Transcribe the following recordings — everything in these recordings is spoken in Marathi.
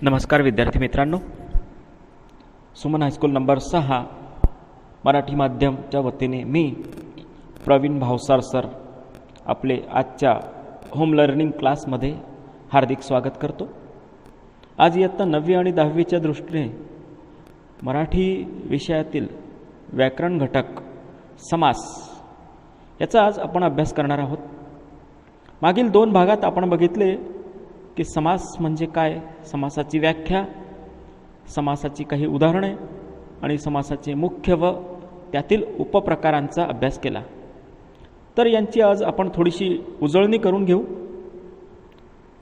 नमस्कार विद्यार्थी मित्रांनो, सुमन हायस्कूल नंबर 6 मराठी माध्यमच्या वतीने मी प्रवीण भावसार सर आपले आजच्या होम लर्निंग क्लासमध्ये हार्दिक स्वागत करतो। आज इयत्ता 9वी आणि 10वीच्या दृष्टीने मराठी विषयातील व्याकरण घटक समास याचा आज आपण अभ्यास करणार आहोत। मागील 2 भागात आपण बघितले की समास म्हणजे काय, समासाची व्याख्या, समासाची काही उदाहरणे आणि समासाचे मुख्य व त्यातील उपप्रकारांचा अभ्यास केला। तर यांची आज आपण थोडीशी उजळणी करून घेऊ।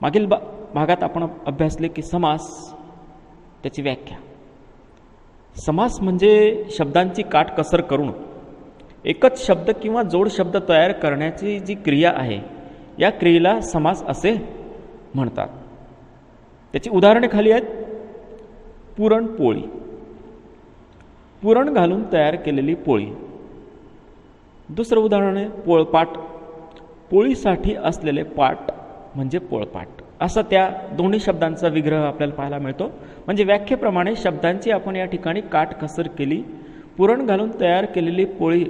मागील भागात आपण अभ्यासले की समास, त्याची व्याख्या। समास म्हणजे शब्दांची काटकसर करून एकच शब्द किंवा जोड शब्द तयार करण्याची जी क्रिया आहे, या क्रियेला समास असे म्हणतात। त्याची उदाहरणे खाली आहेत। पुरणपोळी, पुरण घालून तयार केलेली पोळी। दुसरं उदाहरण आहे पोळपाट, पोळीसाठी असलेले पाट म्हणजे पोळपाट। असा त्या दोन्ही शब्दांचा विग्रह आपल्याला पाहायला मिळतो। म्हणजे व्याख्येप्रमाणे शब्दांची आपण या ठिकाणी काटकसर केली। पुरण घालून तयार केलेली पोळी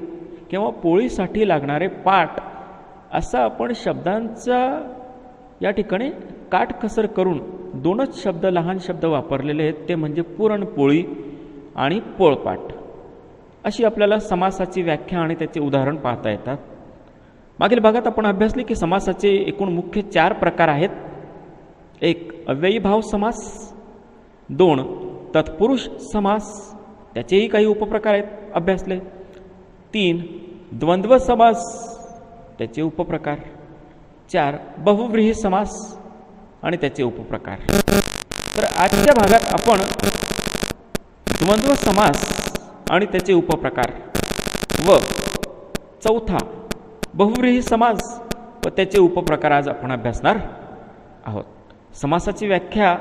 किंवा पोळीसाठी लागणारे पाट, असा आपण शब्दांचा या ठिकाणी काटकसर करून 2च शब्द, लहान शब्द वापरलेले आहेत, ते म्हणजे पुरणपोळी आणि पोळपाट। अशी आपल्याला समासाची व्याख्या आणि त्याचे उदाहरण पाहता येतात। मागील भागात आपण अभ्यासले की समासाचे एकूण मुख्य 4 प्रकार आहेत। 1 अव्ययीभाव समास, 2 तत्पुरुष समास, त्याचेही काही उपप्रकार आहेत अभ्यासले, 3 द्वंद्व समास, त्याचे उपप्रकार, 4 बहुव्रीही समास आणि त्याचे उपप्रकार। तर आजच्या भागात आपण द्वंद्व समास आणि त्याचे उपप्रकार व 4था बहुव्रीही समास व त्याचे उपप्रकार आज आपण अभ्यासणार आहोत। समासाची व्याख्या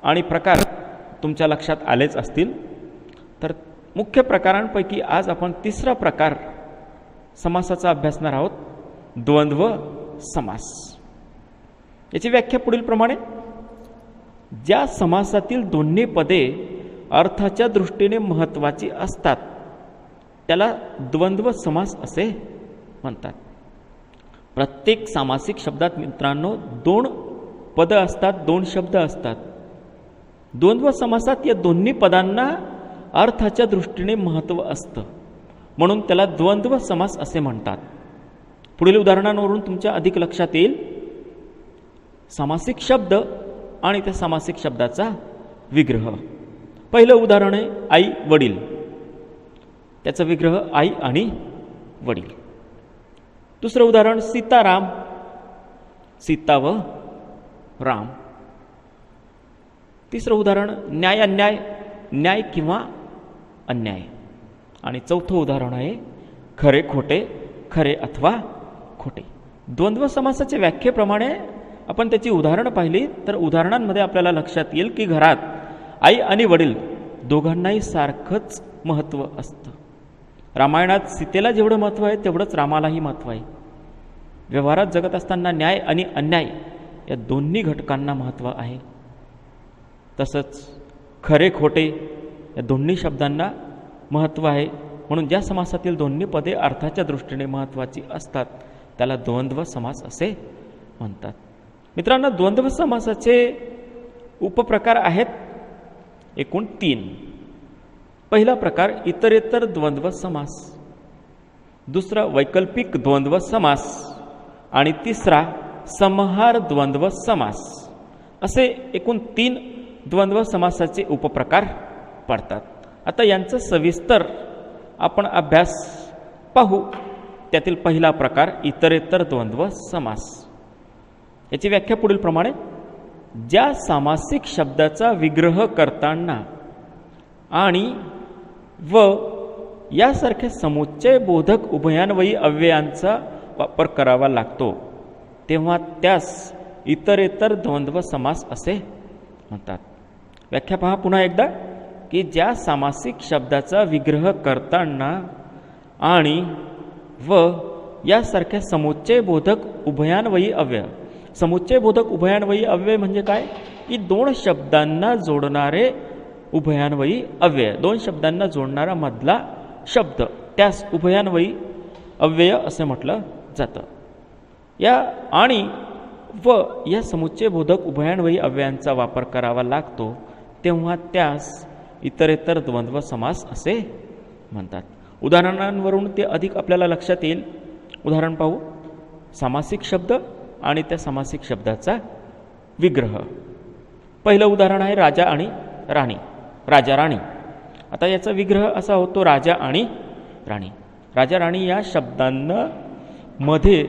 आणि प्रकार तुमच्या लक्षात आलेच असतील। तर मुख्य प्रकारांपैकी आज आपण 3रा प्रकार समासाचा अभ्यासणार आहोत, द्वंद्व समास। याची व्याख्या पुढील प्रमाणे: ज्या समासातील दोन्ही पदे अर्थाच्या दृष्टीने महत्त्वाची असतात त्याला द्वंद्व समास असे म्हणतात। प्रत्येक सामासिक शब्दात मित्रांनो 2 पद असतात, 2 शब्द असतात। द्वंद्व समासात या दोन्ही पदांना अर्थाच्या दृष्टीने महत्त्व असतं, म्हणून त्याला द्वंद्व समास असे म्हणतात। पुढील उदाहरणांवरून तुमच्या अधिक लक्षात येईल। सामासिक शब्द आणि त्या सामासिक शब्दाचा विग्रह। पहिलं उदाहरण आहे आई वडील, त्याचा विग्रह आई आणि वडील। दुसरं उदाहरण सीताराम, सीता व राम। तिसरं उदाहरण न्याय अन्याय, न्याय किंवा अन्याय। आणि 4थं उदाहरण आहे खरे खोटे, खरे अथवा खोटे। द्वंद्व समासाच्या व्याख्येप्रमाणे आपण त्याची उदाहरणं पाहिली तर उदाहरणांमध्ये आपल्याला लक्षात येईल की घरात आई आणि वडील दोघांनाही सारखंच महत्त्व असतं। रामायणात सीतेला जेवढं महत्त्व आहे तेवढंच रामालाही महत्त्व आहे। व्यवहारात जगत असताना न्याय आणि अन्याय या दोन्ही घटकांना महत्त्व आहे। तसंच खरे खोटे या दोन्ही शब्दांना महत्त्व आहे, म्हणून ज्या समासातील दोन्ही पदे अर्थाच्या दृष्टीने महत्त्वाची असतात त्याला द्वंद्व समास असे म्हणतात। मित्रांनो, द्वंद्व समासाचे उपप्रकार आहेत एकूण 3। पहिला प्रकार इतरेतर द्वंद्व समास, दुसरा वैकल्पिक द्वंद्व समास आणि तिसरा समहार द्वंद्व समास, असे एकूण 3 द्वंद्व समासाचे उपप्रकार पडतात। आता यांचा सविस्तर आपण अभ्यास पाहू। त्यातील पहिला प्रकार इतरेतर द्वंद्व समास। याची व्याख्या पुढील प्रमाणे: ज्या सामासिक शब्दाचा विग्रह करताना आणि व यासारख्या समुच्चय बोधक उभयान्वयी अव्ययांचा वापर करावा लागतो तेव्हा त्यास इतरेतर द्वंद्व समास असे म्हणतात। व्याख्या पहा पुन्हा एकदा की ज्या सामासिक शब्दाचा विग्रह करताना आणि व यासारख्या समुच्चय बोधक उभयान्वयी अव्यय, समुच्चय बोधक उभयान्वयी अव्यय म्हणजे काय की दोन शब्दांना जोडणारे उभयान्वयी अव्यय, दोन शब्दांना जोडणारा मधला शब्द, त्यास उभयान्वयी अव्यय असे म्हटलं जातं. या आणि व या समुच्चयबोधक उभयान्वयी अव्ययांचा वापर करावा लागतो तेव्हा त्यास इतरेतर द्वंद्व समास असे म्हणतात. उदाहरणांवरून ते अधिक आपल्याला लक्षात येईल. उदाहरण पाहू. सामासिक शब्द आणि त्या सामासिक शब्दाचा विग्रह. पहिलं उदाहरण आहे राजा आणि राणी, राजा राणी. आता याचा विग्रह असा होतो राजा आणि राणी. राजा राणी या शब्दांना मध्ये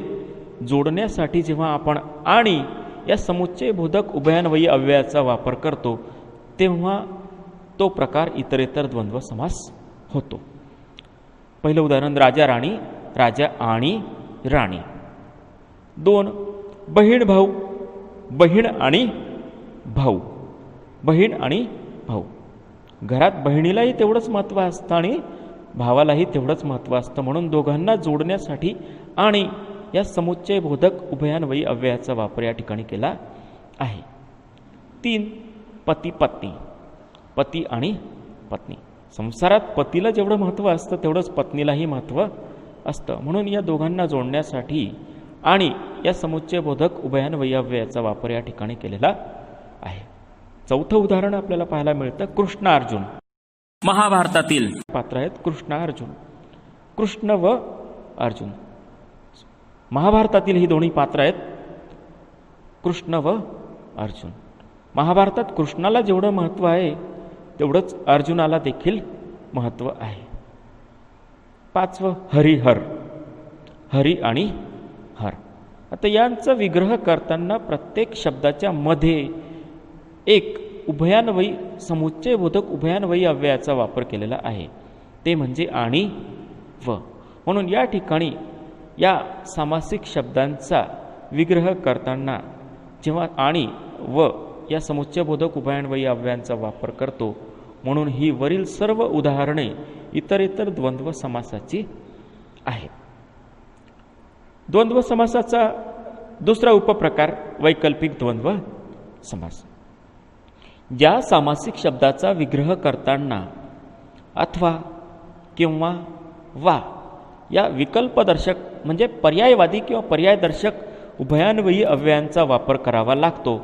जोडण्यासाठी जेव्हा आपण आणि या समुच्चयबोधक उभयान्वयी अव्ययाचा वापर करतो तेव्हा तो प्रकार इतरेतर द्वंद्व समास होतो. पहिलं उदाहरण राजा राणी, राजा आणि राणी. 2 बहीण भाऊ, बहीण आणि भाऊ, बहीण आणि भाऊ. घरात बहिणीलाही तेवढंच महत्त्व असतं आणि भावालाही तेवढंच महत्त्व असतं, म्हणून दोघांना जोडण्यासाठी आणि या समुच्चयबोधक उभयान्वयी अव्ययाचा वापर या ठिकाणी केला आहे. 3 पती पत्नी, पती आणि पत्नी. संसारात पतीला जेवढं महत्त्व असतं तेवढंच पत्नीलाही महत्त्व असतं, म्हणून या दोघांना जोडण्यासाठी आणि या समुच्चयबोधक उभयान्वयी अव्ययाचा वापर या ठिकाणी केलेला आहे. 4थं उदाहरण आपल्याला पाहायला मिळतं कृष्ण अर्जुन. महाभारतातील पात्र आहेत कृष्ण अर्जुन. कृष्ण व अर्जुन. महाभारतातील ही दोन्ही पात्र आहेत कृष्ण व अर्जुन. महाभारतात कृष्णाला जेवढं महत्त्व आहे तेवढंच अर्जुनाला देखील महत्त्व आहे. 5वं हरिहर, हरी आणि हर. आता यांचा विग्रह करताना प्रत्येक शब्दाच्या मध्ये एक उभयान्वयी समुच्चयबोधक उभयान्वयी अव्ययाचा वापर केलेला आहे, ते म्हणजे आणि व. म्हणून या ठिकाणी या सामासिक शब्दांचा विग्रह करताना जेव्हा आणि व या समुच्चयबोधक उभयान्वयी अव्ययांचा वापर करतो, म्हणून ही वरील सर्व उदाहरणे इतरेतर द्वंद्व समासाची आहेत. द्वंद्व समासाचा दुसरा उपप्रकार वैकल्पिक द्वंद्व समास. ज्या सामासिक शब्दाचा विग्रह करताना अथवा किंवा वा या विकल्पदर्शक म्हणजे पर्यायवादी किंवा पर्यायदर्शक उभयान्वयी अव्ययांचा वापर करावा लागतो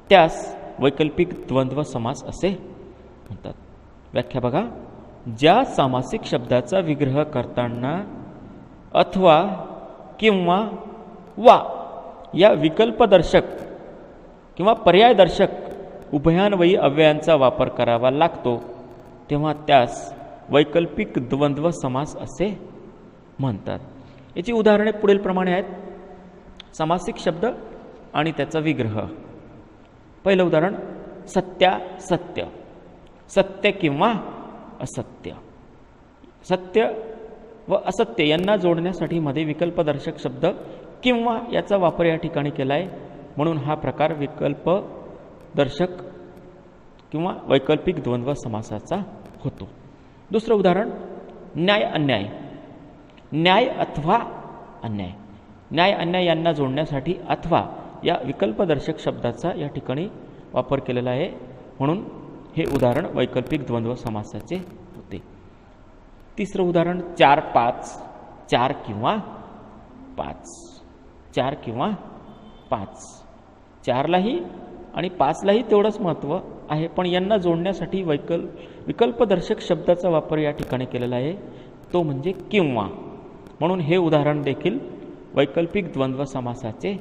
त्यास वैकल्पिक द्वंद्व समास असे म्हणतात. व्याख्या बघा. ज्या सामासिक शब्दाचा विग्रह करताना अथवा किंवा वा या विकल्पदर्शक किंवा पर्यायदर्शक उभयान्वयी अव्ययांचा वापर करावा लागतो तेव्हा त्यास वैकल्पिक द्वंद्व समास असे म्हणतात. याची उदाहरणे पुढील प्रमाणे आहेत. सामासिक शब्द आणि त्याचा विग्रह. पहिलं उदाहरण सत्या सत्य, सत्य किंवा असत्य. सत्य व असत्य यांना जोडण्यासाठी मध्ये विकल्पदर्शक शब्द किंवा याचा वापर या ठिकाणी केला आहे, म्हणून हा प्रकार विकल्पदर्शक किंवा वैकल्पिक द्वंद्व समासाचा होतो. दुसरं उदाहरण न्याय अन्याय, न्याय अथवा अन्याय. न्याय अन्याय यांना जोडण्यासाठी अथवा या विकल्पदर्शक शब्दाचा या ठिकाणी वापर केलेला आहे, म्हणून हे उदाहरण वैकल्पिक द्वंद्व समासाचे होते. तिसरं उदाहरण 4 5, 4 किंवा 5, 4 किंवा 5. 4लाही आणि 5लाही तेवढंच महत्त्व आहे, पण यांना जोडण्यासाठी विकल्पदर्शक शब्दाचा वापर या ठिकाणी केलेला आहे, तो म्हणजे किंवा, म्हणून हे उदाहरण देखील वैकल्पिक द्वंद्व समासाचे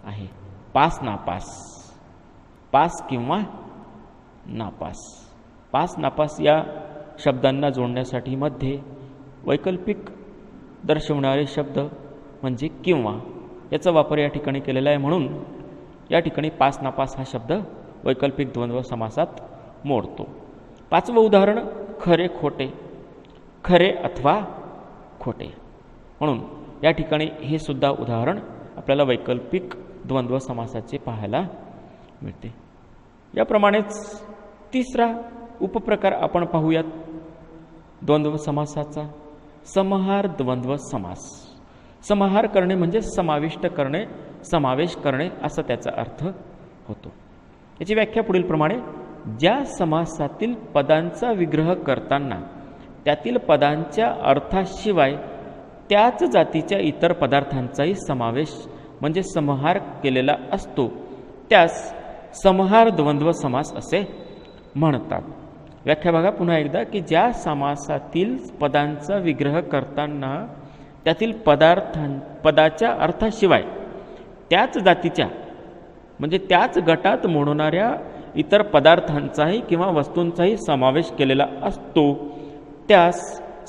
आहे. पास नापास, पास किंवा नापास. पास नापास या शब्दांना जोडण्यासाठी मध्ये वैकल्पिक दर्शवणारे शब्द म्हणजे किंवा याचा वापर या ठिकाणी केलेला आहे, म्हणून या ठिकाणी पास नापास हा शब्द वैकल्पिक द्वंद्व समासात मोडतो. 5वं उदाहरण खरे खोटे, खरे अथवा खोटे. म्हणून या ठिकाणी हे सुद्धा उदाहरण आपल्याला वैकल्पिक द्वंद्व समासाचे पाहायला मिळते. याप्रमाणेच तिसरा उपप्रकार आपण पाहूयात द्वंद्व समासाचा, समाहार द्वंद्व समास. समाहार करणे म्हणजे समाविष्ट करणे, समावेश करणे असा त्याचा अर्थ होतो. याची व्याख्या पुढीलप्रमाणे, ज्या समासातील पदांचा विग्रह करताना त्यातील पदांच्या अर्थाशिवाय त्याच जातीच्या इतर पदार्थांचाही समावेश म्हणजे समाहार केलेला असतो त्यास समाहार द्वंद्व समास असे म्हणतात. व्याख्या बघा पुन्हा एकदा, की ज्या समासातील पदांचा विग्रह करताना त्यातील पदाच्या अर्थाशिवाय त्याच जातीच्या म्हणजे त्याच गटात मोडणाऱ्या इतर पदार्थांचाही किंवा वस्तूंचाही समावेश केलेला असतो त्यास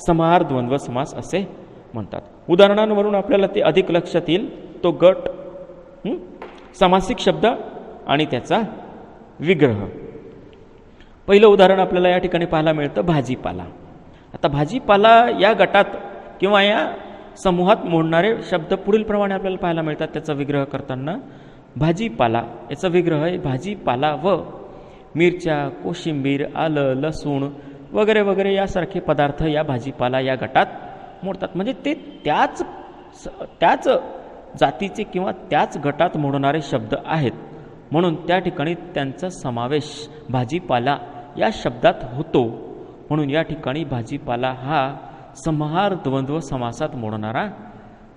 समाहार द्वंद्व समास असे म्हणतात. उदाहरणांवरून आपल्याला ते अधिक लक्षात येईल. तो गट, समासिक शब्द आणि त्याचा विग्रह. पहिलं उदाहरण आपल्याला या ठिकाणी पाहायला मिळतं भाजीपाला. आता भाजीपाला या गटात किंवा या समूहात मोडणारे शब्द पुढीलप्रमाणे आपल्याला पाहायला मिळतात. त्याचा विग्रह करताना भाजीपाला याचा विग्रह आहे भाजीपाला व मिरच्या, कोशिंबीर, आलं, लसूण वगैरे वगैरे यासारखे पदार्थ या भाजीपाला या गटात मोडतात. म्हणजे ते त्याच जातीचे किंवा त्याच गटात मोडणारे शब्द आहेत, म्हणून त्या ठिकाणी त्यांचा समावेश भाजीपाला या शब्दात होतो. म्हणून या ठिकाणी भाजीपाला हा समाहार द्वंद्व समासात मोडणारा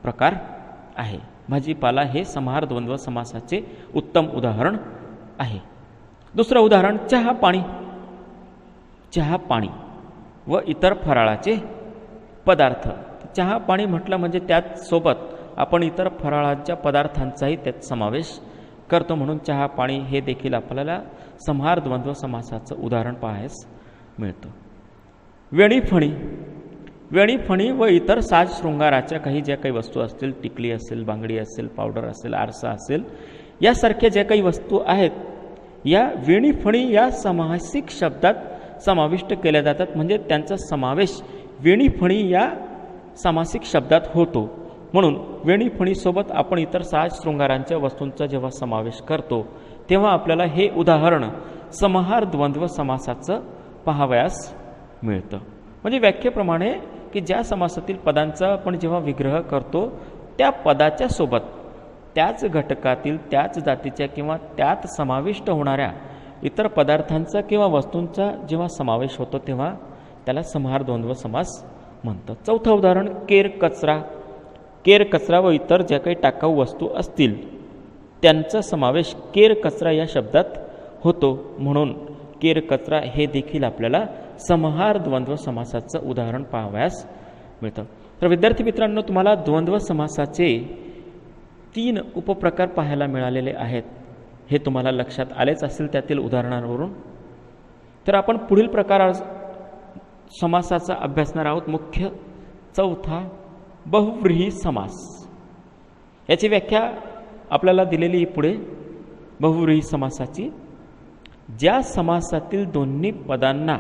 प्रकार आहे. भाजीपाला हे समाहार द्वंद्व समासाचे उत्तम उदाहरण आहे. दुसरं उदाहरण चहा पाणी. चहा पाणी व इतर फराळाचे पदार्थ. चहा पाणी म्हटलं म्हणजे त्याचसोबत आपण इतर फराळाच्या पदार्थांचाही त्यात समावेश करतो, म्हणून चहा पाणी हे देखील आपल्याला समाहार द्वंद्व समासाचं उदाहरण पाहायस मिळतं. वेणीफणी. वेणीफणी व इतर साज शृंगाराच्या ज्या काही वस्तू असतील, टिकली असेल, बांगडी असेल, पावडर असेल, आरसा असेल, यासारख्या ज्या काही वस्तू आहेत या वेणीफणी या समासिक शब्दात समाविष्ट केल्या जातात. म्हणजे त्यांचा समावेश वेणीफणी या समासिक शब्दात होतो. म्हणून वेणीफणीसोबत आपण इतर साज शृंगारांच्या वस्तूंचा जेव्हा समावेश करतो तेव्हा आपल्याला हे उदाहरण समाहार द्वंद्व समासाचं पाहावयास मिळतं. म्हणजे व्याख्येप्रमाणे की ज्या समासातील पदांचा आपण जेव्हा विग्रह करतो त्या पदाच्या सोबत त्याच घटकातील त्याच जातीच्या किंवा त्यात समाविष्ट होणाऱ्या इतर पदार्थांचा किंवा वस्तूंचा जेव्हा समावेश होतो तेव्हा त्याला समाहार द्वंद्व समास म्हणतात. चौथं उदाहरण केर कचरा. केर कचरा व इतर ज्या काही टाकाऊ वस्तू असतील त्यांचा समावेश केर कचरा या शब्दात होतो, म्हणून केर कचरा हे देखील आपल्याला समाहार द्वंद्व समासाचं उदाहरण पाहावयास मिळतं. तर विद्यार्थी मित्रांनो, तुम्हाला द्वंद्व समासाचे 3 उपप्रकार पाहायला मिळालेले आहेत. हे तुम्हाला लक्षात आलेच असेल त्यातील उदाहरणांवरून. तर आपण पुढील प्रकार समासाचा अभ्यासणार आहोत. मुख्य चौथा बहुव्रीही समास. याची व्याख्या आपल्याला दिलेली पुढे. बहुव्रीही समासाची, ज्या समासातील दोन्ही पदांना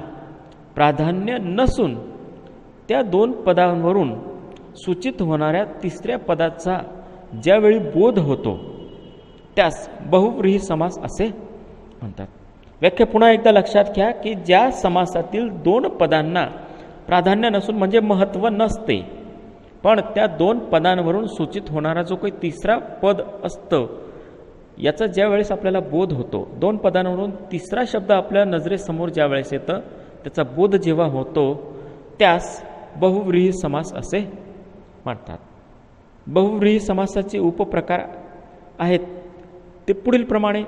प्राधान्य नसून त्या 2 पदांवरून सूचित होणाऱ्या तिसऱ्या पदाचा ज्यावेळी बोध होतो त्यास बहुव्रीही समास असे म्हणतात. व्याख्या पुन्हा एकदा लक्षात घ्या की ज्या समासातील 2 पदांना प्राधान्य नसून म्हणजे महत्त्व नसते, पण त्या 2 पदांवरून सूचित होणारा जो काही तिसरा पद असतं याचा ज्या वेळेस आपल्याला बोध होतो, 2 पदांवरून तिसरा शब्द आपल्या नजरेसमोर ज्या वेळेस येतं त्याचा बोध जेव्हा होतो त्यास बहुव्रीही समास असे म्हणतात. बहुव्रीही समासाचे उपप्रकार आहेत ते पुढील प्रमाणे.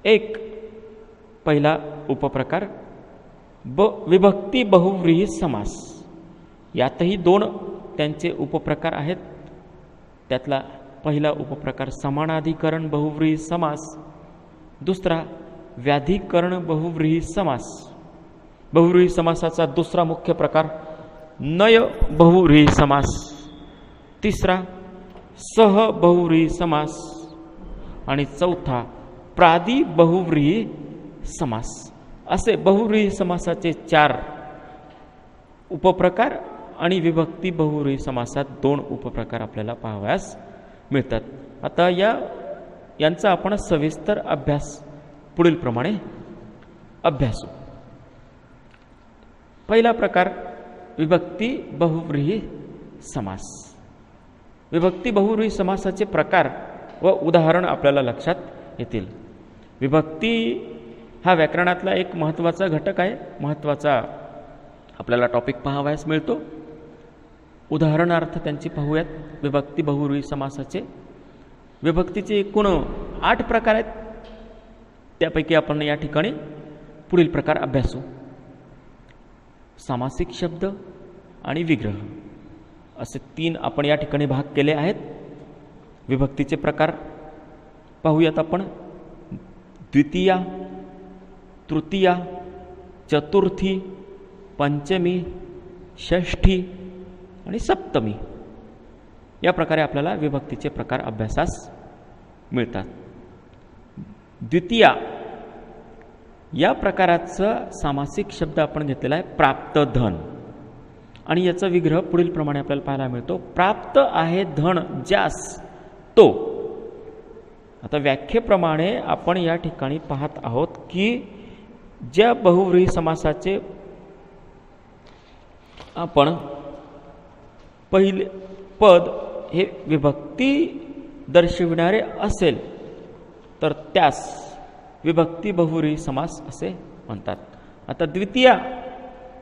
एक, पहिला उपप्रकार विभक्ती बहुव्रीही समास. यातही 2 त्यांचे उपप्रकार आहेत. त्यातला पहिला उपप्रकार समानाधिकरण बहुव्रीही समास, दुसरा व्याधिकरण बहुव्रीही समास. बहुव्रीही समासाचा दुसरा मुख्य प्रकार नय बहुव्रीही समास, तिसरा सह बहुव्रीही समास आणि चौथा प्रादि बहुव्रीही समास. असे बहुव्रीही समासाचे 4 उपप्रकार आणि विभक्ती बहुव्रीही समासात 2 उपप्रकार आपल्याला पाहावयास मिळतात. आता यांचा आपण सविस्तर अभ्यास पुढील प्रमाणे अभ्यासू. पहिला प्रकार विभक्ती बहुव्रीही समास. विभक्ती बहुव्रीही समासाचे प्रकार व उदाहरण आपल्याला लक्षात येतील. विभक्ती हा व्याकरणातला एक महत्त्वाचा घटक आहे, महत्त्वाचा आपल्याला टॉपिक पाहावयास मिळतो. उदाहरणार्थ त्यांची पाहूयात. विभक्ती बहुव्रीही समासाचे विभक्तीचे एकूण 8 प्रकार आहेत. त्यापैकी आपण या ठिकाणी पुढील प्रकार अभ्यासू. सामासिक शब्द आणि विग्रह असे 3 आपण या ठिकाणी भाग केले आहेत. विभक्तीचे प्रकार पाहूयात आपण. द्वितीया, तृतीया, चतुर्थी, पंचमी, षष्ठी आणि सप्तमी या प्रकारे आपल्याला विभक्तीचे प्रकार अभ्यासास मिळतात. द्वितीया या प्रकाराचा सामासिक शब्द आपण घेतलेला आहे प्राप्त धन, आणि याचा विग्रह पुढील प्रमाणे आपल्याला पाहायला मिळतो. प्राप्त आहे धन ज्यास तो. आता व्याख्येप्रमाणे आपण या ठिकाणी पाहत आहोत की ज्या बहुव्रीही समासाचे आपण पहिले पद हे विभक्ती दर्शविणारे असेल तर त्यास विभक्ती बहुव्रीही समास असे म्हणतात. आता द्वितीया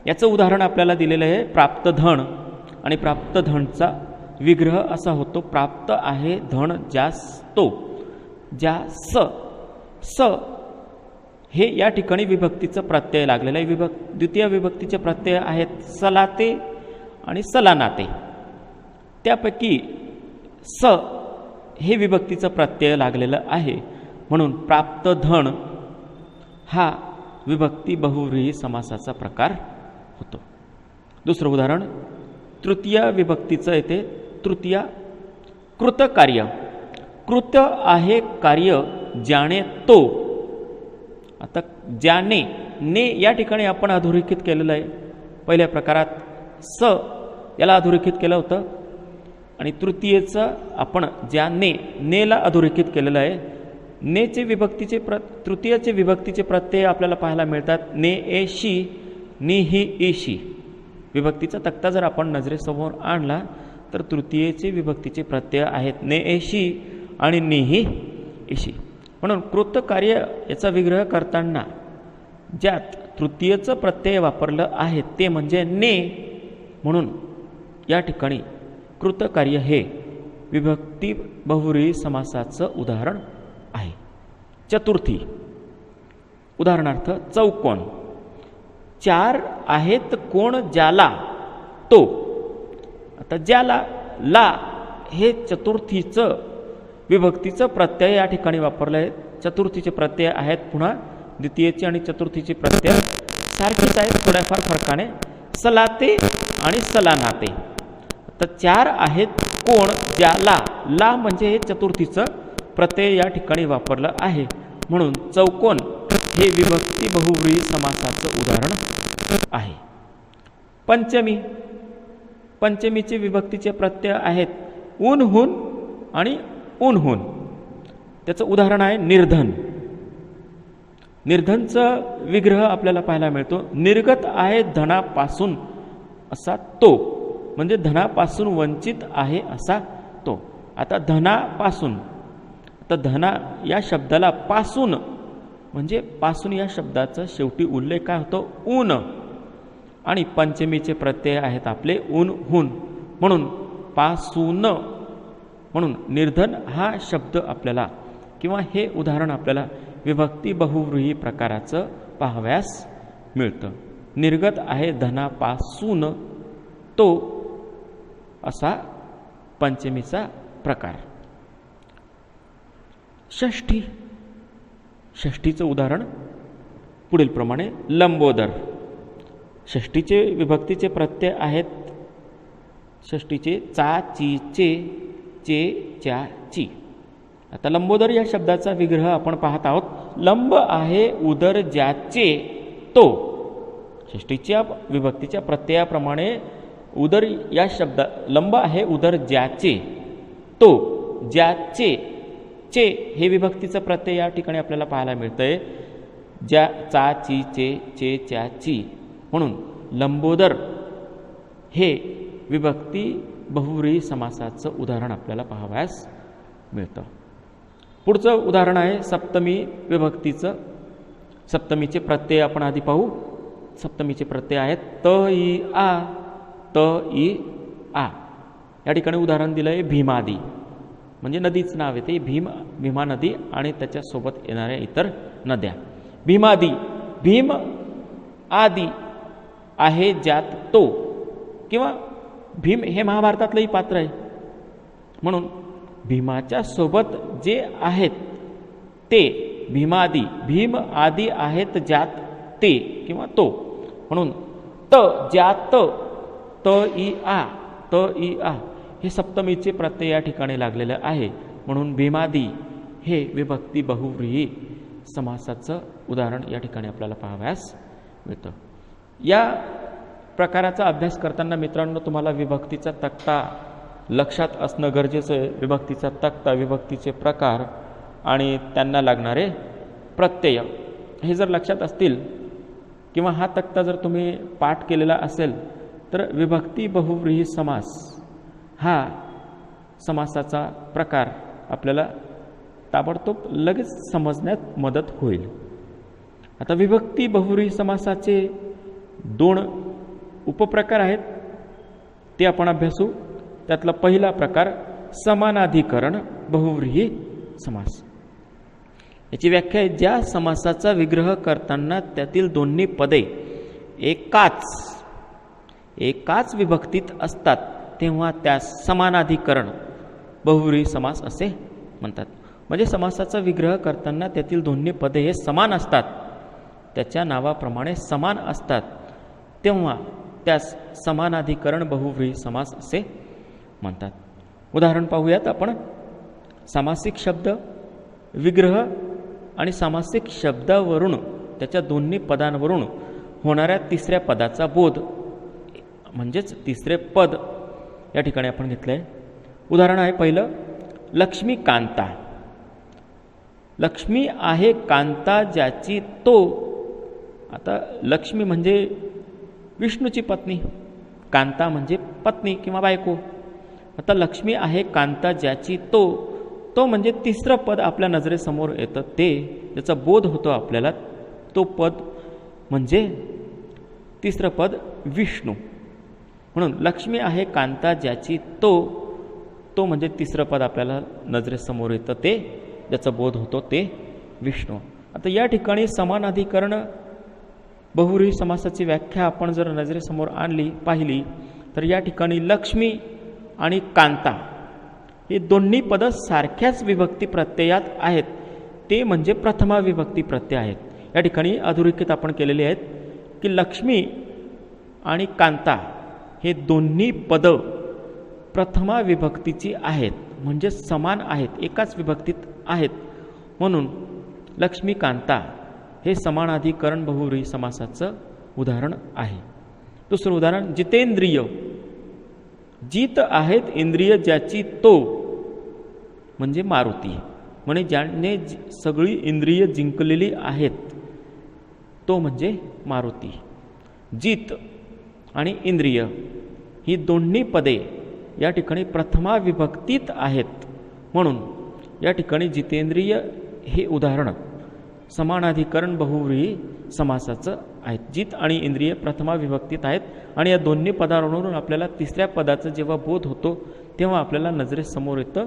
याचं उदाहरण आपल्याला दिलेलं आहे प्राप्त धन, आणि प्राप्त धनचा विग्रह असा होतो प्राप्त आहे धन ज्यास तो. ज्यास स हे या ठिकाणी विभक्तीचं प्रत्यय लागलेलं आहे. द्वितीय विभक्तीचे प्रत्यय आहेत सलाते आणि सलानाते. त्यापैकी स हे विभक्तीचं प्रत्यय लागलेलं आहे, म्हणून प्राप्त धन हा विभक्ती बहुव्रीही समासाचा प्रकार होतो. दुसरं उदाहरण तृतीय विभक्तीचं येते. तृतीया कृतकार्य. कृत आहे कार्य ज्याने तो. आता ज्याने ने या ठिकाणी आपण अधोरेखित केलेलं आहे. पहिल्या प्रकारात स याला अधोरेखित केलं होतं, आणि तृतीयेचं आपण ज्याने नेला अधोरेखित केलेलं आहे. नेचे विभक्तीचे तृतीयचे विभक्तीचे प्रत्यय आपल्याला पाहायला मिळतात. ने एशी, नि ही ईशी. विभक्तीचा तक्ता जर आपण नजरेसमोर आणला तर तृतीयेचे विभक्तीचे प्रत्यय आहेत ने एशी आणि नि ही ईशी. म्हणून कृतकार्य याचा विग्रह करताना ज्यात तृतीयचं प्रत्यय वापरलं आहे ते म्हणजे ने, म्हणून या ठिकाणी कृतकार्य हे विभक्ती बहुव्रीही समासाचं उदाहरण आहे. चतुर्थी उदाहरणार्थ चौकोन. 4 आहेत कोण ज्याला तो. आता ज्याला ला हे चतुर्थीचं विभक्तीचं प्रत्यय या ठिकाणी वापरलं आहे. चतुर्थीचे प्रत्यय आहेत पुन्हा द्वितीयेचे आणि चतुर्थीचे प्रत्यय सारखेच आहेत, थोड्याफार फरकाने. सलाते आणि सलानाते. तर 4 आहेत कोण ज्याला ला म्हणजे हे चतुर्थीचं प्रत्यय या ठिकाणी वापरलं आहे, म्हणून चौकोन हे विभक्ती बहुव्रीही समासाचं उदाहरण आहे. पंचमी. पंचमीचे विभक्तीचे प्रत्यय आहेत ऊनहून आणि ऊनहून. त्याचं उदाहरण आहे निर्धन. निर्धनचं विग्रह आपल्याला पाहायला मिळतो. निर्गत आहे धनापासून असा तो, म्हणजे धनापासून वंचित आहे असा तो. आता धनापासून, आता धना या शब्दाला पासून म्हणजे पासून या शब्दाचा शेवटी उल्लेख काय होतो ऊन, आणि पंचमीचे प्रत्यय आहेत आपले ऊनहून, म्हणून पासून. म्हणून निर्धन हा शब्द आपल्याला किंवा हे उदाहरण आपल्याला विभक्ती बहुव्रीही प्रकाराचं पाहावयास मिळतं. निर्गत आहे धनापासून तो असा पंचमीचा प्रकार. षष्ठी. षष्ठीचं उदाहरण पुढील प्रमाणे लंबोदर. षष्ठीचे विभक्तीचे प्रत्यय आहेत षष्ठीचे चा ची चे चे च्या ची. आता लंबोदर या शब्दाचा विग्रह आपण पाहत आहोत. लंब आहे उदर ज्याचे तो. षष्ठीच्या विभक्तीच्या प्रत्ययाप्रमाणे उदर या शब्दा लंब आहे उदर ज्याचे तो. ज्याचे चे हे विभक्तीचं प्रत्यय या ठिकाणी आपल्याला पाहायला मिळतंय. ज्या चा ची चे चे च्या ची, म्हणून लंबोदर हे विभक्ती बहुव्रीही समासाचं उदाहरण आपल्याला पाहावयास मिळतं. पुढचं उदाहरण आहे सप्तमी विभक्तीचं. सप्तमीचे प्रत्यय आपण आधी पाहू. सप्तमीचे प्रत्यय आहेत त इ आ, त इ आ. या ठिकाणी उदाहरण दिलं आहे भीमादी, म्हणजे नदीचं नाव आहे ते भीमा नदी आणि त्याच्यासोबत येणाऱ्या इतर नद्या. भीमादी, भीम आदी आहे ज्यात तो, किंवा भीम हे महाभारतातलंही पात्र आहे म्हणून भीमाच्या सोबत जे आहेत ते भीमादी, भीम आदी आहेत ज्यात ते किंवा तो, म्हणून त ज्यात त इ आ, त इ आ हे सप्तमीचे प्रत्यय या ठिकाणी लागलेले आहे म्हणून भीमादी हे विभक्ती बहुव्रीही समासाचं उदाहरण या ठिकाणी आपल्याला पाहावयास मिळतं. या प्रकाराचा अभ्यास करताना मित्रांनो तुम्हाला विभक्तीचा तक्ता लक्षात असणं गरजेचं आहे. विभक्तीचा तक्ता, विभक्तीचे प्रकार आणि त्यांना लागणारे प्रत्यय हे जर लक्षात असतील किंवा हा तक्ता जर तुम्ही पाठ केलेला असेल तर विभक्ती बहुव्रीही समास हा समासाचा प्रकार आपल्याला ताबडतोब लगेच समजण्यात मदत होईल. आता विभक्ती बहुव्रीही समासाचे 2 उपप्रकार आहेत ते आपण अभ्यासू. त्यातला पहिला प्रकार समानाधिकरण बहुव्रीही समास. याची व्याख्या आहे ज्या समासाचा विग्रह करताना त्यातील दोन्ही पदे एकाच विभक्तीत असतात तेव्हा त्यास समानाधिकरण बहुव्रीही समास असे म्हणतात. म्हणजे समासाचा विग्रह करताना त्यातील दोन्ही पदे हे समान असतात, त्याच्या नावाप्रमाणे समान असतात, तेव्हा त्यास समानाधिकरण बहुव्रीही समास असे म्हणतात. उदाहरण पाहूयात आपण. सामासिक शब्द विग्रह आणि सामासिक शब्दावरून त्याच्या दोन्ही पदांवरून होणाऱ्या तिसऱ्या पदाचा बोध म्हणजेच तिसरे पद या ठिकाणी आपण घेतलं आहे. उदाहरण आहे पहिलं लक्ष्मी कांता. लक्ष्मी आहे कांता ज्याची तो. आता लक्ष्मी म्हणजे विष्णूची पत्नी, कांता म्हणजे पत्नी किंवा बायको. आता लक्ष्मी आहे कांता ज्याची तो, तो म्हणजे तिसरं पद आपल्या नजरेसमोर येतं ते, त्याचा बोध होतो आपल्याला. तो पद म्हणजे तिसरं पद विष्णू. म्हणून लक्ष्मी आहे कांता ज्याची तो, तो म्हणजे तिसरं पद आपल्याला नजरेसमोर येतं ते, ज्याचा बोध होतो ते विष्णू. आता या ठिकाणी समानाधिकरण बहुव्रीही समासाची व्याख्या आपण जर नजरेसमोर पाहिली तर या ठिकाणी लक्ष्मी आणि कांता हे दोन्ही पद सारख्याच विभक्ती प्रत्ययात आहेत, ते म्हणजे प्रथमा विभक्ती प्रत्यय आहेत. या ठिकाणी अधोरेखित आपण केलेले आहेत की लक्ष्मी आणि कांता हे दोन्ही पद प्रथमा विभक्तीची आहेत, म्हणजे समान आहेत, एकाच विभक्तीत आहेत, म्हणून लक्ष्मी कांता हे समानाधिकरण बहुव्रीही समासाचं उदाहरण आहे. दुसरं उदाहरण जितेंद्रिय. जित आहेत इंद्रिय ज्याची तो म्हणजे मारुती, म्हणजे ज्याने सगळी इंद्रिय जिंकलेली आहेत तो म्हणजे मारुती. जित आणि इंद्रिय ही दोन्ही पदे या ठिकाणी प्रथमा विभक्तीत आहेत, म्हणून या ठिकाणी जितेंद्रिय हे उदाहरण समानाधिकरण बहुव्रीही समासाचं आहेत. जित आणि इंद्रिय प्रथमा विभक्तीत आहेत आणि या दोन्ही पदांवरून आपल्याला तिसऱ्या पदाचा जेव्हा बोध होतो तेव्हा आपल्याला नजरेसमोर येतं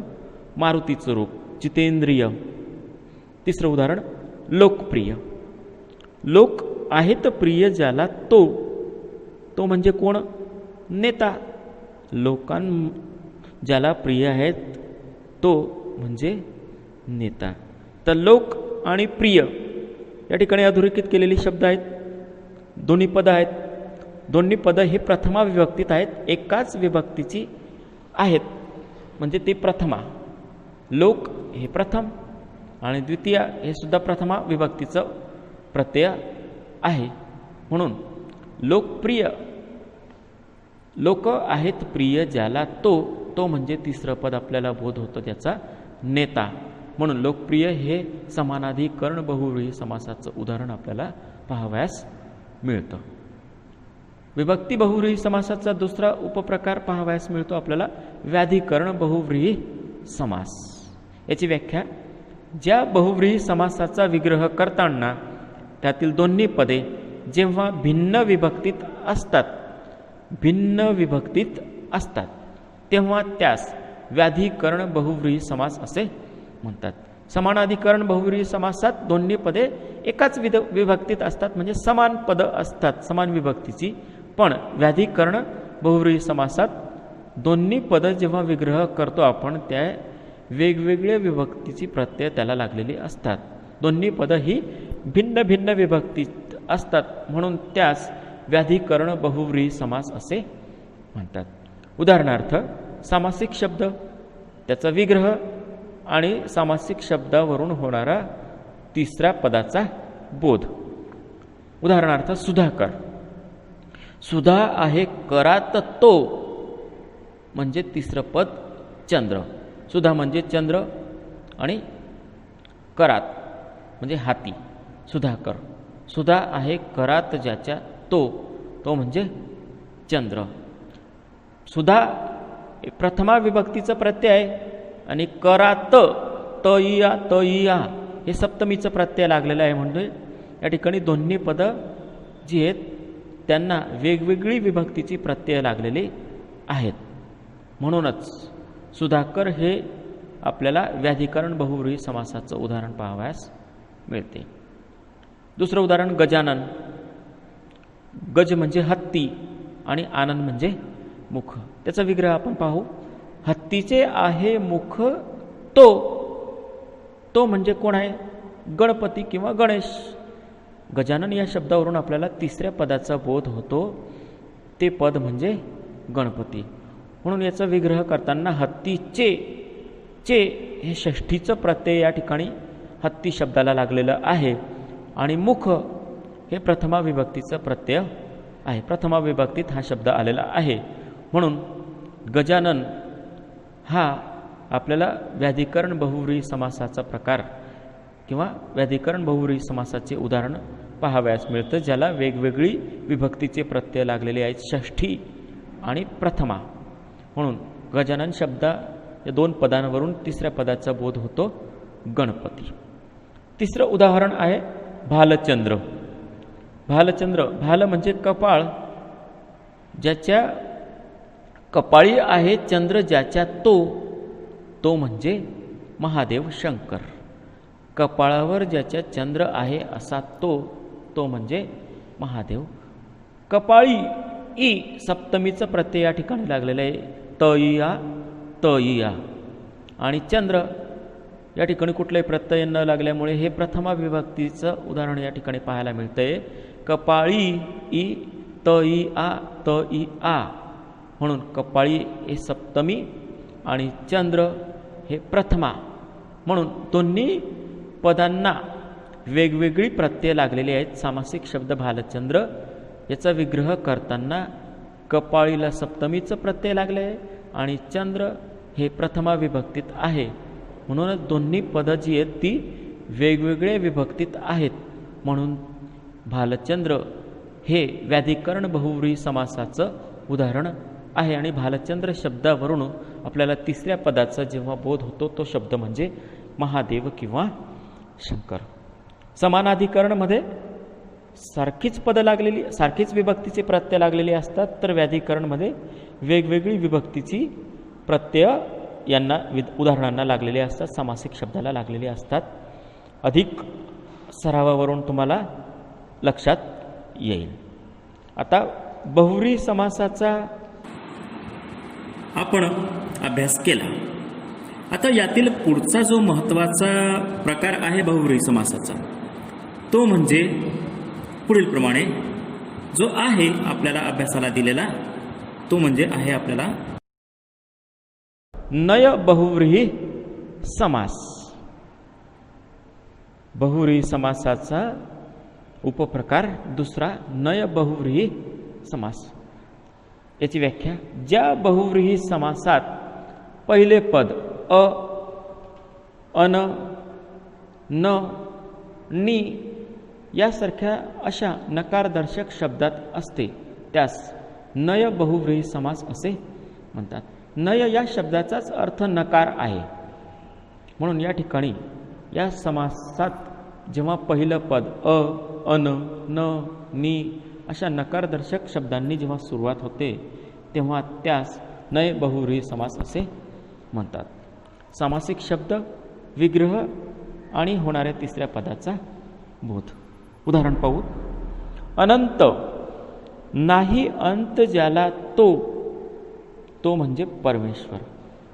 मारुतीचं रूप जितेंद्रिय. तिसरं उदाहरण लोकप्रिय. लोक आहेत प्रिय ज्याला तो, तो म्हणजे कोण? नेता. ज्याला प्रिय आहेत तो म्हणजे नेता. तर लोक आणि प्रिय या ठिकाणी अधोरेखित केलेले शब्द आहेत, दोन्ही पद आहेत. दोन्ही पद हे प्रथमा विभक्तीत आहेत, एकाच विभक्तीची आहेत, म्हणजे ते प्रथमा. लोक हे प्रथम आणि द्वितीय हे सुद्धा प्रथमा विभक्तीचं प्रत्यय आहे, म्हणून लोकप्रिय. लोक आहेत प्रिय ज्याला तो, तो म्हणजे तिसरं पद आपल्याला बोध होतं त्याचा नेता, म्हणून लोकप्रिय हे समानाधिकरण बहुव्रीही समासाचं उदाहरण आपल्याला पाहावयास मिळतं. विभक्ती बहुव्रीही समासाचा दुसरा उपप्रकार पाहावयास मिळतो आपल्याला व्याधिकरण बहुव्रीही समास. याची व्याख्या ज्या बहुव्रीही समासाचा विग्रह करताना त्यातील दोन्ही पदे जेव्हा भिन्न विभक्तीत असतात तेव्हा त्यास व्याधिकरण बहुव्रीही समास असे म्हणतात. समानाधिकरण बहुव्रीही समासात दोन्ही पदे एकाच विभक्तीत असतात, म्हणजे समान पद असतात समान विभक्तीची. पण व्याधिकरण बहुव्रीही समासात दोन्ही पद जेव्हा विग्रह करतो आपण त्या वेगवेगळ्या विभक्तीची प्रत्यय त्याला लागलेली असतात. दोन्ही पद ही भिन्न भिन्न विभक्तीत असतात म्हणून त्यास व्याधिकरण बहुव्रीही समास असे म्हणतात. उदाहरणार्थ सामासिक शब्द, त्याचा विग्रह आणि सामासिक शब्दावरून होणारा तिसऱ्या पदाचा बोध. उदाहरणार्थ सुधाकर. सुधा आहे करात तो म्हणजे तिसरं पद चंद्र. सुधा म्हणजे चंद्र आणि करात म्हणजे हाती. सुधाकर. सुधा आहे करात ज्याच्या तो म्हणजे चंद्र. सुधा प्रथमा विभक्तीचं प्रत्यय आहे आणि करात तइया हे सप्तमीचं प्रत्यय लागलेलं आहे. म्हणजे या ठिकाणी दोन्ही पदं जी आहेत त्यांना वेगवेगळी विभक्तीची प्रत्यय लागलेली आहेत. म्हणूनच सुधाकर हे आपल्याला व्याधिकरण बहुव्रीही समासाचं उदाहरण पाहावयास मिळते. दुसरं उदाहरण गजानन. गज म्हणजे हत्ती आणि आनन म्हणजे मुख. त्याचा विग्रह आपण पाहू. हत्तीचे आहे मुख तो म्हणजे कोण आहे? गणपती किंवा गणेश. गजानन या शब्दावरून आपल्याला तिसऱ्या पदाचा बोध होतो, ते पद म्हणजे गणपती. म्हणून याचा विग्रह करताना हत्तीचे हे षष्ठीचं प्रत्यय या ठिकाणी हत्ती शब्दाला लागलेलं आहे आणि मुख हे प्रथमा विभक्तीचं प्रत्यय आहे. प्रथमा विभक्तीत हा शब्द आलेला आहे. म्हणून गजानन हा आपल्याला व्याधिकरण बहुव्रीही समासाचा प्रकार किंवा व्याधिकरण बहुव्रीही समासाचे उदाहरण पाहावयास मिळतं, ज्याला वेगवेगळी विभक्तीचे प्रत्यय लागलेले आहेत, षष्ठी आणि प्रथमा. म्हणून गजानन शब्द या दोन पदांवरून तिसऱ्या पदाचा बोध होतो गणपती. तिसरं उदाहरण आहे भालचंद्र. भाल म्हणजे कपाळ. ज्याच्या कपाळी आहे चंद्र ज्याच्या तो म्हणजे महादेव शंकर. कपाळावर ज्याच्या चंद्र आहे असा तो म्हणजे महादेव. कपाळी ई सप्तमीचं प्रत्यय या ठिकाणी लागलेलं आहे, तइया आणि चंद्र या ठिकाणी कुठलाही प्रत्यय न लागल्यामुळे हे प्रथमा विभक्तीचं उदाहरण या ठिकाणी पाहायला मिळतंय. कपाळी ई तइया म्हणून कपाळी हे सप्तमी आणि चंद्र हे प्रथमा. म्हणून दोन्ही पदांना वेगवेगळी प्रत्यय लागलेली आहेत. सामासिक शब्द भालचंद्र याचा विग्रह करताना कपाळीला सप्तमीचं प्रत्यय लागले आहे आणि चंद्र हे प्रथमा विभक्तीत आहे. म्हणूनच दोन्ही पदं जी आहेत ती वेगवेगळ्या विभक्तीत आहेत. म्हणून भालचंद्र हे व्याधिकरण बहुव्रीही समासाचं उदाहरण आहे आणि भालचंद्र शब्दावरून आपल्याला तिसऱ्या पदाचा जेव्हा बोध होतो तो शब्द म्हणजे महादेव किंवा शंकर. समानाधिकरणमध्ये सारखीच विभक्तीचे प्रत्यय लागलेले असतात, तर व्याधिकरणमध्ये वेगवेगळी विभक्तीची प्रत्यय यांना उदाहरणांना लागलेले असतात, सामासिक शब्दाला लागलेले असतात. अधिक सरावावरून तुम्हाला लक्षात येईल. आता बहुव्रीही समासाचा आपण अभ्यास केला. आता यातील पुढचा जो महत्त्वाचा प्रकार आहे बहुव्रीही समासाचा तो म्हणजे पुढील प्रमाणे जो आहे आपल्याला अभ्यासाला दिलेला तो म्हणजे आहे आपल्याला नय बहुव्रीही समास. बहुव्रीही समासाचा उपप्रकार दुसरा नय बहुव्रीही समास. याची व्याख्या: ज्या बहुव्रीही समासात पहिले पद अन, न, नी यासारख्या अशा नकारदर्शक शब्दात असते त्यास नय बहुव्रीही समास असे म्हणतात. नय या शब्दाचाच अर्थ नकार आहे. म्हणून या ठिकाणी या समासात जेव्हा पहिलं पद अ, अन, न, नी अशा नकारदर्शक शब्दांनी जेव्हा सुरुवात होते तेव्हा त्यास नय बहुव्रीही समास असे म्हणतात. सामासिक शब्द, विग्रह आणि होणाऱ्या तिसऱ्या पदाचा बोध. उदाहरण पाहू. अनंत, नाही अंत ज्याला तो, तो म्हणजे परमेश्वर.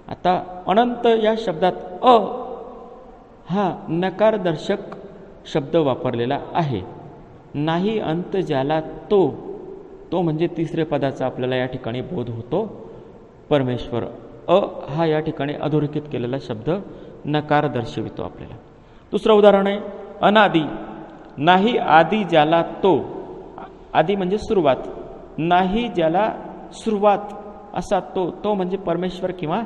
आता अनंत या शब्दात अ हा नकारदर्शक शब्द वापरलेला आहे. नाही अंत ज्याला तो, तो म्हणजे तिसरे पदाचा आपल्याला या ठिकाणी बोध होतो परमेश्वर. अ हा या ठिकाणी अधोरेखित केलेला शब्द नकार दर्शवितो आपल्याला. दुसरं उदाहरण आहे अनादी, नाही आदी ज्याला तो, आदी म्हणजे सुरुवात, नाही ज्याला सुरुवात असा तो, तो म्हणजे परमेश्वर किंवा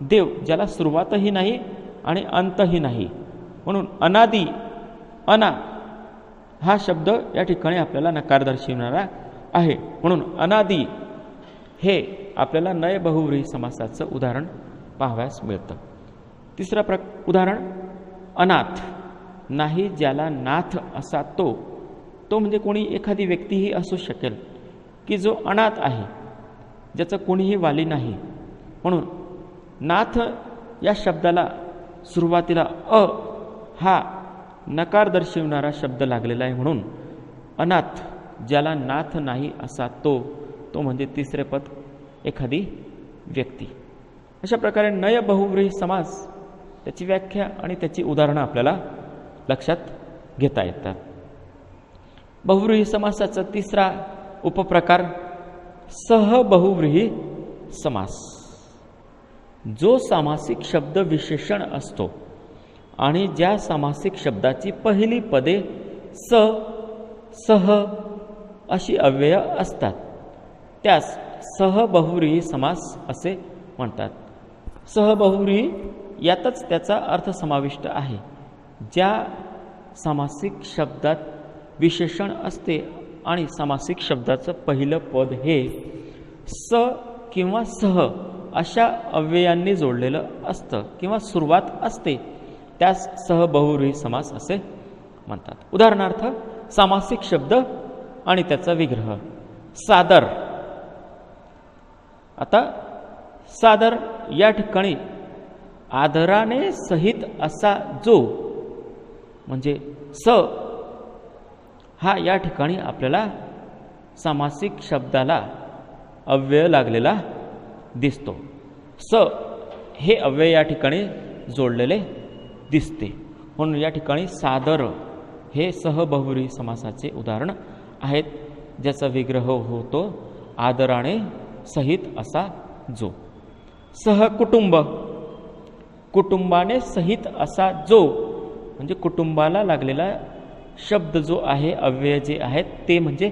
देव ज्याला सुरुवातही नाही आणि अंतही नाही. म्हणून अनादी, अना हा शब्द या ठिकाणी आपल्याला नकार दर्शविणारा आहे. म्हणून अनादी हे आपल्याला नय बहुव्रीही समासाचं उदाहरण पाहावयास मिळतं. तिसरं उदाहरण अनाथ, नाही ज्याला नाथ असा तो, तो म्हणजे कोणी एखादी व्यक्तीही असू शकेल की जो अनाथ आहे, ज्याचं कोणीही वाली नाही. म्हणून नाथ या शब्दाला सुरुवातीला अ हा नकार दर्शविणारा शब्द लागलेला आहे. म्हणून अनाथ, ज्याला नाथ नाही असा तो, तो म्हणजे तिसरे पद एखादी व्यक्ती. अशा प्रकारे नय बहुव्रीही समास, त्याची व्याख्या आणि त्याची उदाहरणं आपल्याला लक्षात घेता येतात. बहुव्रीही समासाचा तिसरा उपप्रकार सहबहुव्रीही समास. जो सामासिक शब्द विशेषण असतो आणि ज्या सामासिक शब्दाची पहिली पदे स, सह अशी अव्यय असतात त्यास सहबहुव्रीही समास असे म्हणतात. सहबहुव्रीही यातच त्याचा अर्थ समाविष्ट आहे. ज्या सामासिक शब्दात विशेषण असते आणि सामासिक शब्दाचं पहिलं पद हे स किंवा सह अशा अव्ययांनी जोडलेलं असतं किंवा सुरुवात असते त्यास सहबहुव्रीही समास असे म्हणतात. उदाहरणार्थ सामासिक शब्द आणि त्याचा विग्रह. सादर. आता सादर या ठिकाणी आदराने सहित असा जो म्हणजे स हा या ठिकाणी आपल्याला सामासिक शब्दाला अव्यय लागलेला दिसतो. स हे अव्यय या ठिकाणी जोडलेले दिसते. म्हणून या ठिकाणी सादर हे सहबहुव्रीही समासाचे उदाहरण आहेत, ज्याचा विग्रह होतो आदराने सहित असा जो. सहकुटुंब, कुटुंबाने सहित असा जो म्हणजे कुटुंबाला लागलेला शब्द जो आहे, अव्यय जे आहेत ते म्हणजे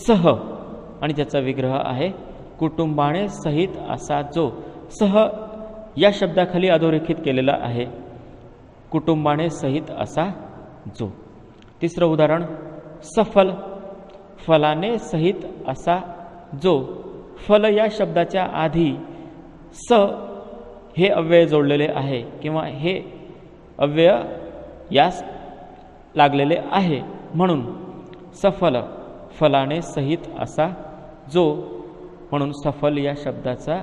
सह आणि ज्याचा विग्रह आहे कुटुंबाने सहित असा जो. सह या शब्दाखाली अधोरेखित केलेला आहे कुटुंबाने सहित असा जो. तिसरं उदाहरण सफल, फलाने सहित असा जो. फल या शब्दाच्या आधी स हे अव्यय जोडलेले आहे किंवा हे अव्यय यास लागलेले आहे. म्हणून सफल, फलाने सहित असा जो. म्हणून सफल या शब्दाचा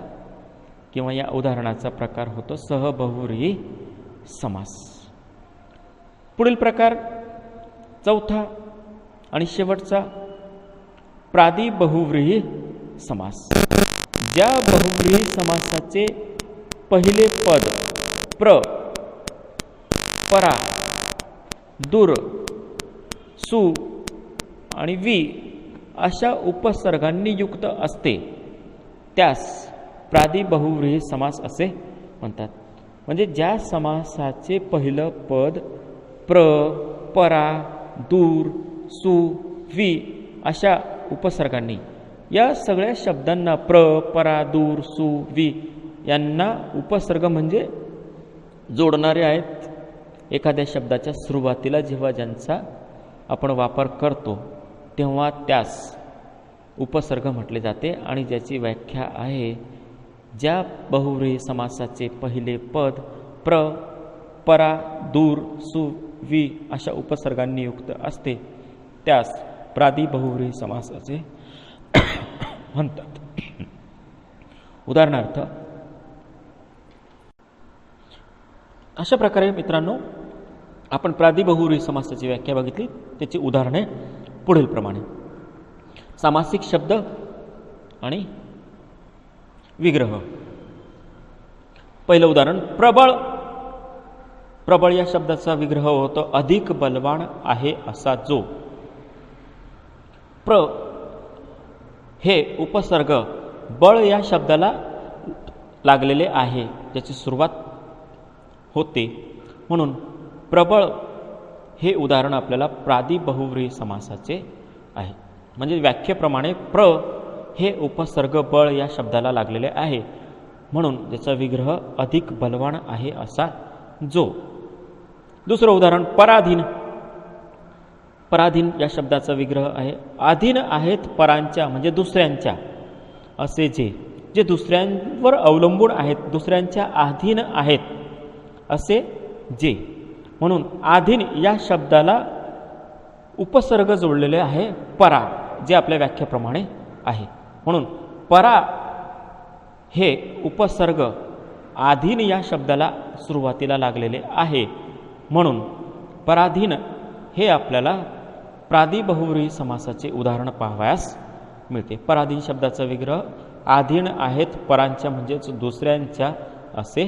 किंवा या उदाहरणाचा प्रकार होतो सहबहुव्रीही समास. पुढील प्रकार चौथा आणि शेवटचा प्रादिबहुव्रीही समास. ज्या बहुव्रीही समासाचे पहिले पद प्र, परा, दूर, सु आणि वी अशा उपसर्गांनी युक्त असते त्यास प्रादिबहुव्रीही समास असे म्हणतात. म्हणजे ज्या समासाचे पहिलं पद प्र, परा, दूर, सु, वी अशा उपसर्गांनी, या सगळ्या शब्दांना प्र, परा, दूर, सु, वी यांना उपसर्ग म्हणजे जोडणारे आहेत. एखाद्या शब्दाच्या सुरुवातीला जेव्हा ज्यांचा आपण वापर करतो तेव्हा त्यास उपसर्ग म्हटले जाते आणि ज्याची व्याख्या आहे ज्या बहुव्रीही समासाचे पहिले पद प्र, परा, दूर, सु, वि अशा उपसर्गांनी युक्त असते त्यास प्रादी बहुव्रीही समास असे म्हणतात. उदाहरणार्थ अशा प्रकारे मित्रांनो आपण प्रादी बहुव्रीही समासाची व्याख्या बघितली. त्याची उदाहरणे पुढील प्रमाणे. सामासिक शब्द आणि विग्रह. पहिलं उदाहरण प्रबळ. प्रबळ या शब्दाचा विग्रह होतो अधिक बलवान आहे असा जो. प्र हे उपसर्ग बळ या शब्दाला लागलेले आहे, त्याची सुरुवात होते, म्हणून प्रबळ हे उदाहरण आपल्याला प्रादी बहुव्रीही समासाचे आहे. म्हणजे व्याख्येप्रमाणे प्र हे उपसर्ग बळ या शब्दाला लागलेले आहे, म्हणून त्याचा विग्रह अधिक बलवान आहे असा जो. दुसरं उदाहरण पराधीन. पराधीन या शब्दाचा विग्रह आहे अधीन आहेत परांच्या म्हणजे दुसऱ्यांच्या असे जे. जे दुसऱ्यांवर अवलंबून आहेत, दुसऱ्यांच्या अधीन आहेत असे जे. म्हणून अधीन या शब्दाला उपसर्ग जोडलेले आहे परा, जे आपल्या व्याख्येप्रमाणे आहे. म्हणून परा हे उपसर्ग अधीन या शब्दाला सुरुवातीला लागलेले आहे, म्हणून पराधीन हे आपल्याला प्रादी बहुव्रीही समासाचे उदाहरण पाहावयास मिळते. पराधीन शब्दाचा विग्रह अधीन आहेत परांच्या म्हणजेच दुसऱ्यांच्या असे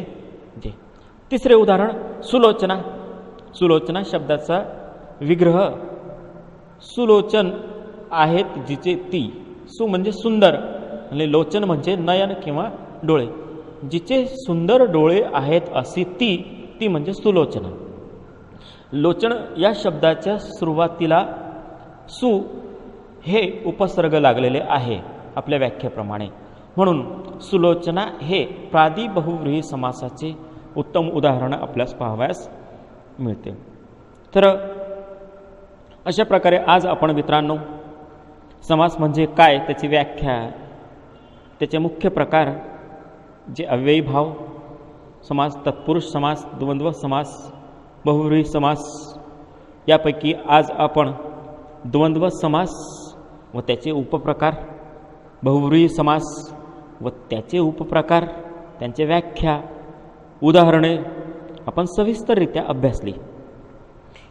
जे. तिसरे उदाहरण सुलोचना. सुलोचना शब्दाचा विग्रह सुलोचन आहेत जिचे ती. सु म्हणजे सुंदर आणि लोचन म्हणजे नयन किंवा डोळे. जिचे सुंदर डोळे आहेत अशी ती, ती म्हणजे सुलोचना. लोचन या शब्दाच्या सुरुवातीला सु हे उपसर्ग लागलेले आहे आपल्या व्याख्येप्रमाणे, म्हणून सुलोचना हे प्रादी बहुव्रीही समासाचे उत्तम उदाहरण आपल्यास पाहावयास मिळते. तर अशा प्रकारे आज आपण मित्रांनो समास म्हणजे काय, त्याची व्याख्या, त्याचे मुख्य प्रकार, जे अव्ययी भाव समास, तत्पुरुष समास, द्वंद्व समास, बहुव्रीही समास, यापैकी आज आपण द्वंद्व समास व त्याचे उपप्रकार, बहुव्रीही समास व त्याचे उपप्रकार, त्यांचे व्याख्या, उदाहरणे आपण सविस्तररित्या अभ्यासली.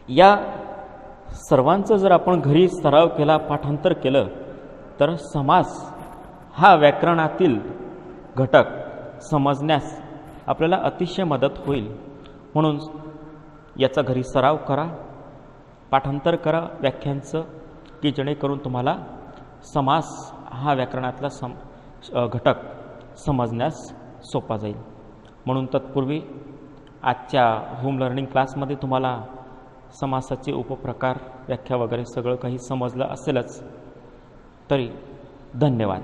या सर्वांचं जर आपण घरी सराव केला, पाठांतर केलं, तर समास हा व्याकरणातील घटक समजण्यास आपल्याला अतिशय मदत होईल. म्हणून याचा घरी सराव करा, पाठांतर करा व्याख्यांचं, की जेणेकरून तुम्हाला समास हा व्याकरणातला घटक समजण्यास सोपा जाईल. म्हणून तत्पूर्वी आजच्या होम लर्निंग क्लासमध्ये तुम्हाला समासाचे उपप्रकार, व्याख्या वगैरे सगळं काही समजलं असेलच. तरी धन्यवाद.